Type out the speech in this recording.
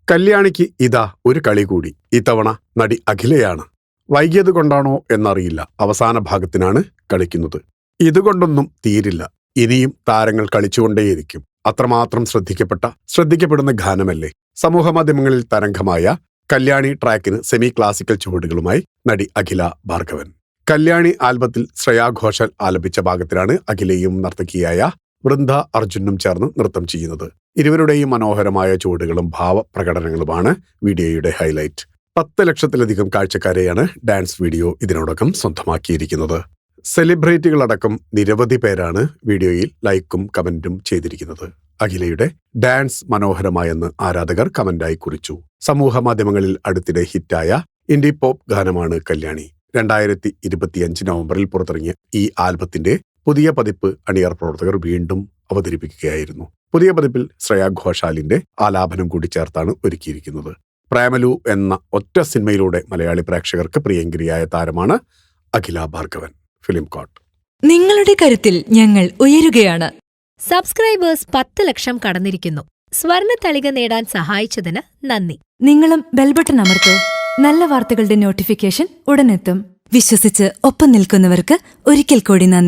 കല്യാണിക്ക് ഇതാ ഒരു കളി കൂടി. ഇത്തവണ നടി അഖിലയാണ്. വൈകിയത് കൊണ്ടാണോ എന്നറിയില്ല, അവസാന ഭാഗത്തിനാണ് കളിക്കുന്നത്. ഇതുകൊണ്ടൊന്നും തീരില്ല. ഇനിയും താരങ്ങൾ കളിച്ചുകൊണ്ടേയിരിക്കും. അത്രമാത്രം ശ്രദ്ധിക്കപ്പെടുന്ന ഗാനമല്ലേ. സമൂഹമാധ്യമങ്ങളിൽ തരംഗമായ കല്യാണി ട്രാക്കിന് സെമി ക്ലാസിക്കൽ ചുവടുകളുമായി നടി അഖില ഭാർഗവൻ. കല്യാണി ആൽബത്തിൽ ശ്രേയാ ഘോഷാൽ ആലപിച്ച ഭാഗത്തിലാണ് അഖിലയും നർത്തകിയായ വൃന്ദ അർജുനും ചേർന്ന് നൃത്തം ചെയ്യുന്നത്. ഇരുവരുടെയും മനോഹരമായ ചുവടുകളും ഭാവപ്രകടനങ്ങളുമാണ് വീഡിയോയുടെ ഹൈലൈറ്റ്. 10 ലക്ഷത്തിലധികം കാഴ്ചക്കാരെയാണ് ഡാൻസ് വീഡിയോ ഇതിനോടകം സ്വന്തമാക്കിയിരിക്കുന്നത്. സെലിബ്രിറ്റികളടക്കം നിരവധി പേരാണ് വീഡിയോയിൽ ലൈക്കും കമന്റും ചെയ്തിരിക്കുന്നത്. അഖിലയുടെ ഡാൻസ് മനോഹരമായെന്ന് ആരാധകർ കമന്റായി കുറിച്ചു. സമൂഹ മാധ്യമങ്ങളിൽ അടുത്തിടെ ഹിറ്റായ ഇൻഡി പോപ്പ് ഗാനമാണ് കല്യാണി. 2025 നവംബറിൽ പുറത്തിറങ്ങിയ ഈ ആൽബത്തിന്റെ പുതിയ പതിപ്പ് അണിയർ പ്രവർത്തകർ വീണ്ടും അവതരിപ്പിക്കുകയായിരുന്നു. പുതിയ പതിപ്പിൽ ശ്രേയാ ഘോഷാലിന്റെ ആലാപനം കൂടി ചേർത്താണ് ഒരുക്കിയിരിക്കുന്നത്. പ്രേമലു എന്ന ഒറ്റ സിനിമയിലൂടെ മലയാളി പ്രേക്ഷകർക്ക് പ്രിയങ്കരിയായ താരമാണ് അഖില ഭാർഗവൻ. Film coat. നിങ്ങളുടെ കരുത്തിൽ ഞങ്ങൾ ഉയരുകയാണ്. സബ്സ്ക്രൈബേഴ്സ് 10 ലക്ഷം കടന്നിരിക്കുന്നു. സ്വർണ്ണ തളിക നേടാൻ സഹായിച്ചതിന് നന്ദി. നിങ്ങളും ബെൽബട്ടൺ അമർത്തോ. നല്ല വാർത്തകളുടെ നോട്ടിഫിക്കേഷൻ ഉടനെത്തും. വിശ്വസിച്ച് ഒപ്പം നിൽക്കുന്നവർക്ക് ഒരിക്കൽ കൂടി നന്ദി.